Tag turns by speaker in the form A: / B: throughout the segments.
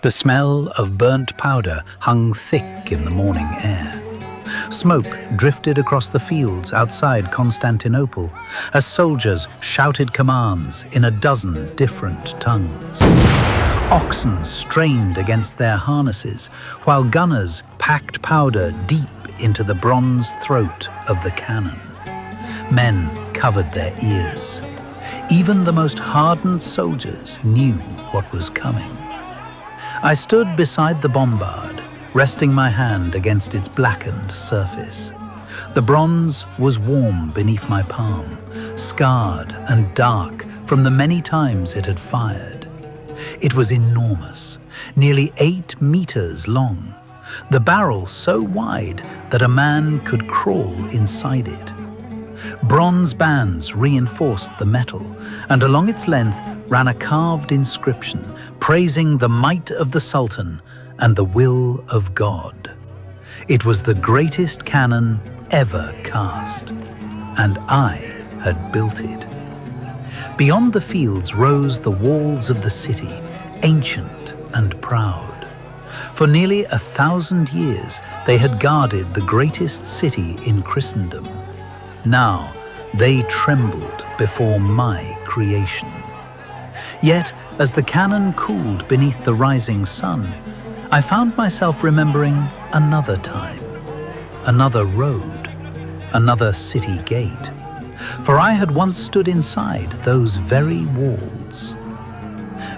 A: The smell of burnt powder hung thick in the morning air. Smoke drifted across the fields outside Constantinople as soldiers shouted commands in a dozen different tongues. Oxen strained against their harnesses, while gunners packed powder deep into the bronze throat of the cannon. Men covered their ears. Even the most hardened soldiers knew what was coming. I stood beside the bombard, resting my hand against its blackened surface. The bronze was warm beneath my palm, scarred and dark from the many times it had fired. It was enormous, nearly 8 meters long, the barrel so wide that a man could crawl inside it. Bronze bands reinforced the metal, and along its length ran a carved inscription praising the might of the Sultan and the will of God. It was the greatest cannon ever cast, and I had built it. Beyond the fields rose the walls of the city, ancient and proud. For nearly 1,000 years, they had guarded the greatest city in Christendom. Now, they trembled before my creation. Yet, as the cannon cooled beneath the rising sun, I found myself remembering another time, another road, another city gate. For I had once stood inside those very walls.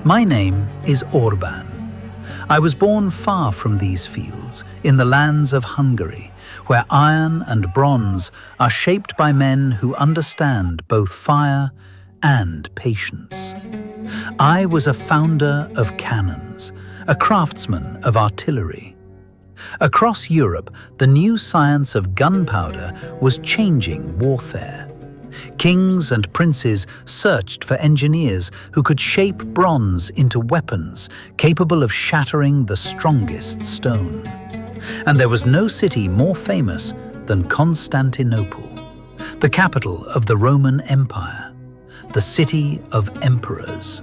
A: My name is Orban. I was born far from these fields, in the lands of Hungary, where iron and bronze are shaped by men who understand both fire and patience. I was a founder of cannons, a craftsman of artillery. Across Europe, the new science of gunpowder was changing warfare. Kings and princes searched for engineers who could shape bronze into weapons capable of shattering the strongest stone. And there was no city more famous than Constantinople, the capital of the Roman Empire, the city of emperors.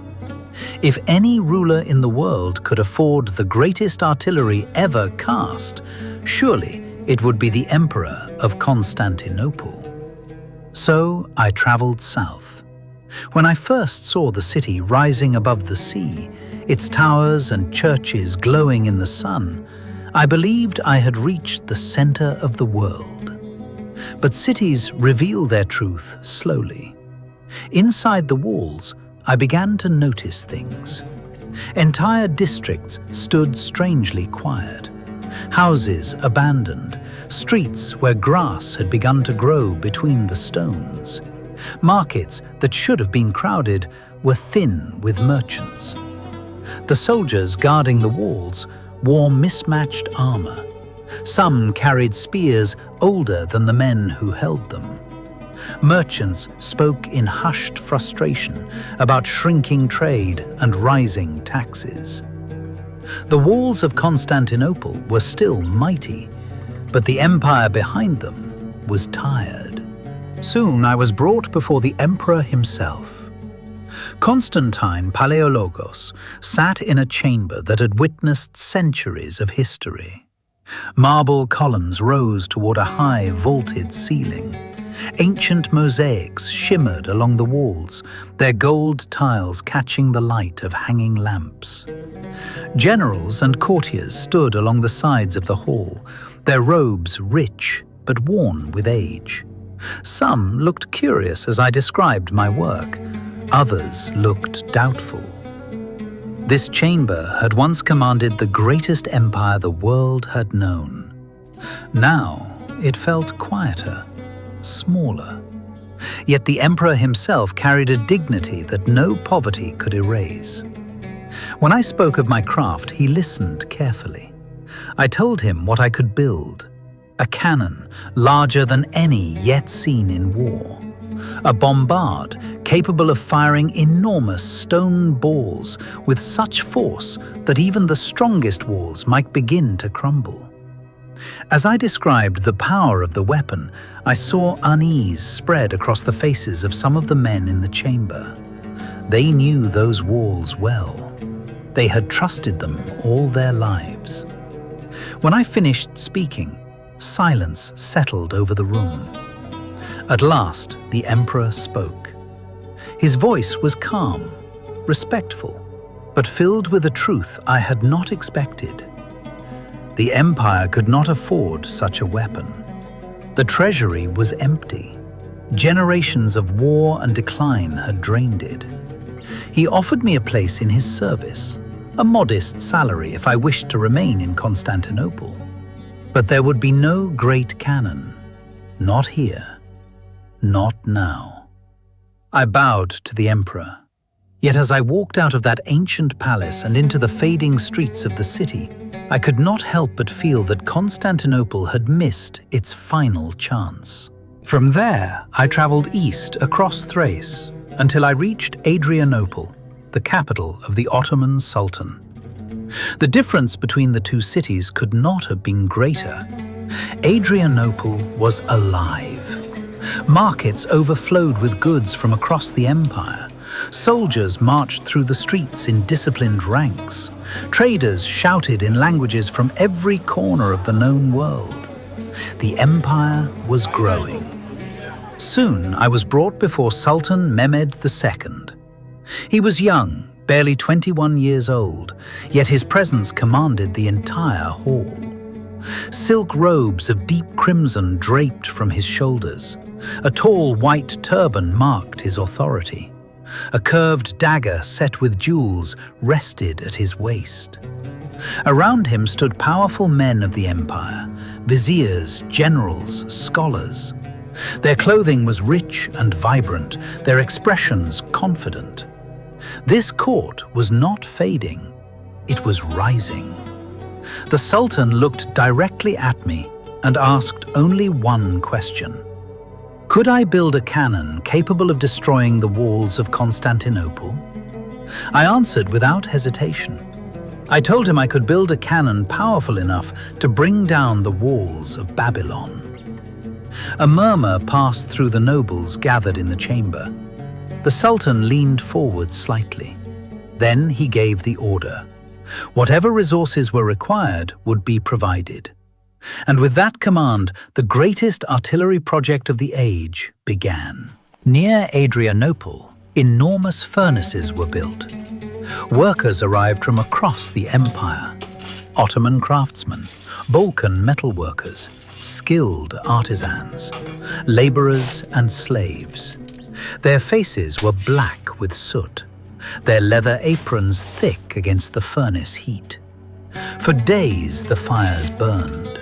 A: If any ruler in the world could afford the greatest artillery ever cast, surely it would be the Emperor of Constantinople. So I traveled south. When I first saw the city rising above the sea, its towers and churches glowing in the sun, I believed I had reached the center of the world. But cities reveal their truth slowly. Inside the walls, I began to notice things. Entire districts stood strangely quiet. Houses abandoned, streets where grass had begun to grow between the stones. Markets that should have been crowded were thin with merchants. The soldiers guarding the walls wore mismatched armor. Some carried spears older than the men who held them. Merchants spoke in hushed frustration about shrinking trade and rising taxes. The walls of Constantinople were still mighty, but the empire behind them was tired. Soon I was brought before the emperor himself. Constantine Palaiologos sat in a chamber that had witnessed centuries of history. Marble columns rose toward a high vaulted ceiling. Ancient mosaics shimmered along the walls, their gold tiles catching the light of hanging lamps. Generals and courtiers stood along the sides of the hall, their robes rich but worn with age. Some looked curious as I described my work, others looked doubtful. This chamber had once commanded the greatest empire the world had known. Now it felt quieter, smaller. Yet the emperor himself carried a dignity that no poverty could erase. When I spoke of my craft, he listened carefully. I told him what I could build: a cannon larger than any yet seen in war, a bombard capable of firing enormous stone balls with such force that even the strongest walls might begin to crumble. As I described the power of the weapon, I saw unease spread across the faces of some of the men in the chamber. They knew those walls well. They had trusted them all their lives. When I finished speaking, silence settled over the room. At last, the emperor spoke. His voice was calm, respectful, but filled with a truth I had not expected. The empire could not afford such a weapon. The treasury was empty. Generations of war and decline had drained it. He offered me a place in his service, a modest salary if I wished to remain in Constantinople. But there would be no great cannon. Not here. Not now. I bowed to the emperor. Yet as I walked out of that ancient palace and into the fading streets of the city, I could not help but feel that Constantinople had missed its final chance. From there, I traveled east across Thrace until I reached Adrianople, the capital of the Ottoman Sultan. The difference between the two cities could not have been greater. Adrianople was alive. Markets overflowed with goods from across the empire. Soldiers marched through the streets in disciplined ranks. Traders shouted in languages from every corner of the known world. The empire was growing. Soon I was brought before Sultan Mehmed II. He was young, barely 21 years old, yet his presence commanded the entire hall. Silk robes of deep crimson draped from his shoulders. A tall white turban marked his authority. A curved dagger set with jewels rested at his waist. Around him stood powerful men of the empire, viziers, generals, scholars. Their clothing was rich and vibrant, their expressions confident. This court was not fading, it was rising. The Sultan looked directly at me and asked only one question. Could I build a cannon capable of destroying the walls of Constantinople? I answered without hesitation. I told him I could build a cannon powerful enough to bring down the walls of Babylon. A murmur passed through the nobles gathered in the chamber. The Sultan leaned forward slightly. Then he gave the order. Whatever resources were required would be provided. And with that command, the greatest artillery project of the age began. Near Adrianople, enormous furnaces were built. Workers arrived from across the empire. Ottoman craftsmen, Balkan metalworkers, skilled artisans, laborers and slaves. Their faces were black with soot, their leather aprons thick against the furnace heat. For days the fires burned.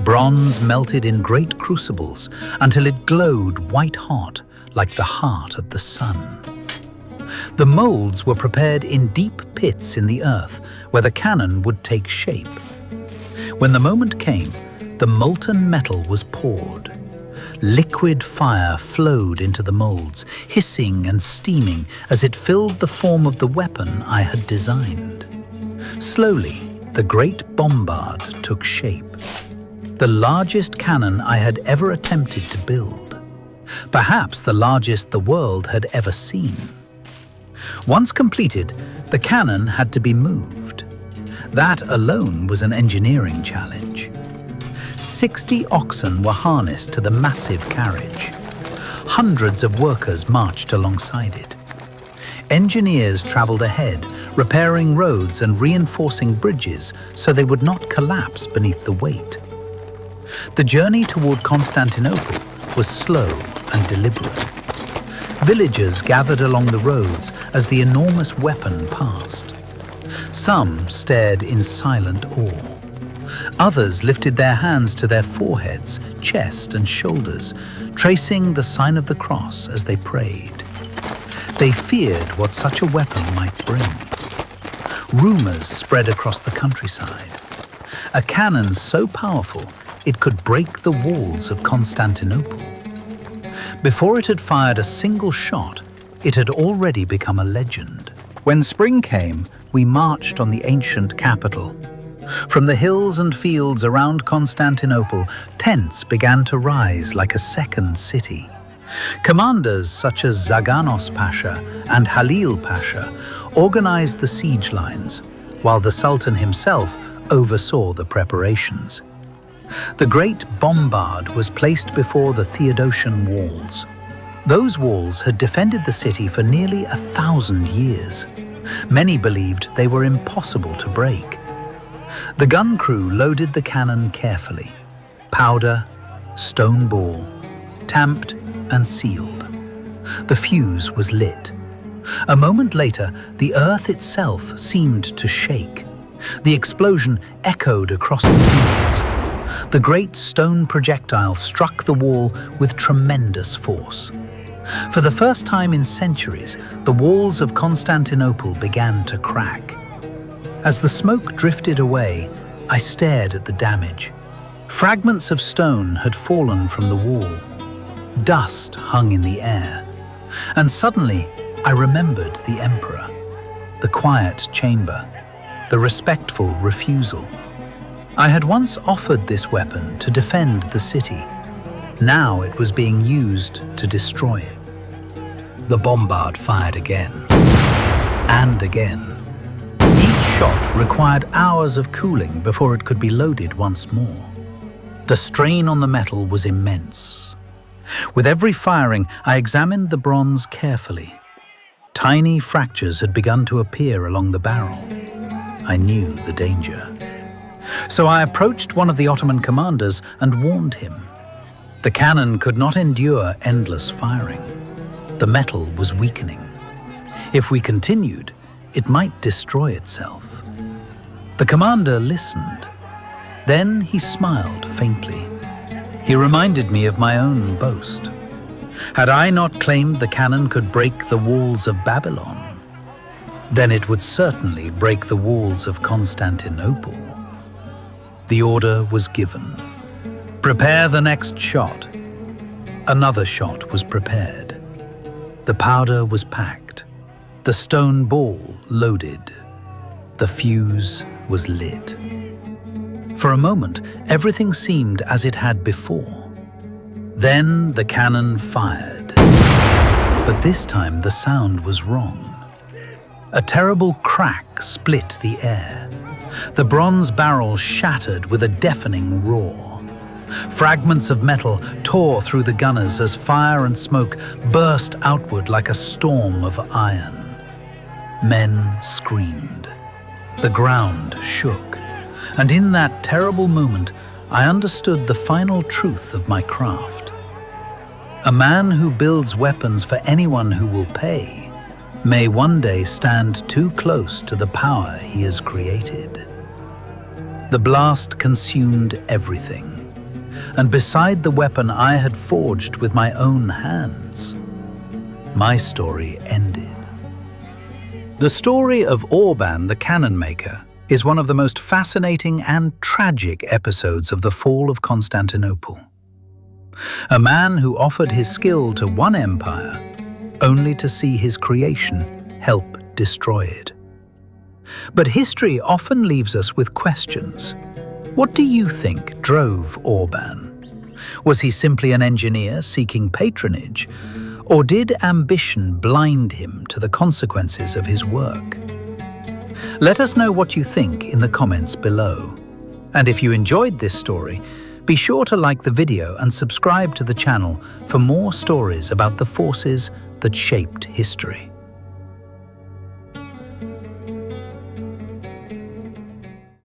A: Bronze melted in great crucibles until it glowed white-hot like the heart of the sun. The molds were prepared in deep pits in the earth where the cannon would take shape. When the moment came, the molten metal was poured. Liquid fire flowed into the molds, hissing and steaming as it filled the form of the weapon I had designed. Slowly, the great bombard took shape. The largest cannon I had ever attempted to build. Perhaps the largest the world had ever seen. Once completed, the cannon had to be moved. That alone was an engineering challenge. 60 oxen were harnessed to the massive carriage. Hundreds of workers marched alongside it. Engineers traveled ahead, repairing roads and reinforcing bridges so they would not collapse beneath the weight. The journey toward Constantinople was slow and deliberate. Villagers gathered along the roads as the enormous weapon passed. Some stared in silent awe. Others lifted their hands to their foreheads, chest and shoulders, tracing the sign of the cross as they prayed. They feared what such a weapon might bring. Rumors spread across the countryside. A cannon so powerful it could break the walls of Constantinople. Before it had fired a single shot, it had already become a legend. When spring came, we marched on the ancient capital. From the hills and fields around Constantinople, tents began to rise like a second city. Commanders such as Zaganos Pasha and Halil Pasha organized the siege lines, while the Sultan himself oversaw the preparations. The great bombard was placed before the Theodosian Walls. Those walls had defended the city for nearly 1,000 years. Many believed they were impossible to break. The gun crew loaded the cannon carefully. Powder, stone ball, tamped and sealed. The fuse was lit. A moment later, the earth itself seemed to shake. The explosion echoed across the fields. The great stone projectile struck the wall with tremendous force. For the first time in centuries, the walls of Constantinople began to crack. As the smoke drifted away, I stared at the damage. Fragments of stone had fallen from the wall. Dust hung in the air. And suddenly, I remembered the emperor, the quiet chamber, the respectful refusal. I had once offered this weapon to defend the city. Now it was being used to destroy it. The bombard fired again, and again. Each shot required hours of cooling before it could be loaded once more. The strain on the metal was immense. With every firing, I examined the bronze carefully. Tiny fractures had begun to appear along the barrel. I knew the danger. So I approached one of the Ottoman commanders and warned him. The cannon could not endure endless firing. The metal was weakening. If we continued, it might destroy itself. The commander listened. Then he smiled faintly. He reminded me of my own boast. Had I not claimed the cannon could break the walls of Babylon, then it would certainly break the walls of Constantinople. The order was given. Prepare the next shot. Another shot was prepared. The powder was packed. The stone ball loaded. The fuse was lit. For a moment, everything seemed as it had before. Then the cannon fired. But this time the sound was wrong. A terrible crack split the air. The bronze barrel shattered with a deafening roar. Fragments of metal tore through the gunners as fire and smoke burst outward like a storm of iron. Men screamed. The ground shook. And in that terrible moment, I understood the final truth of my craft. A man who builds weapons for anyone who will pay may one day stand too close to the power he has created. The blast consumed everything, and beside the weapon I had forged with my own hands, my story ended. The story of Orban the cannon maker is one of the most fascinating and tragic episodes of the fall of Constantinople. A man who offered his skill to one empire only to see his creation help destroy it. But history often leaves us with questions. What do you think drove Orban? Was he simply an engineer seeking patronage, or did ambition blind him to the consequences of his work? Let us know what you think in the comments below. And if you enjoyed this story, be sure to like the video and subscribe to the channel for more stories about the forces that shaped history.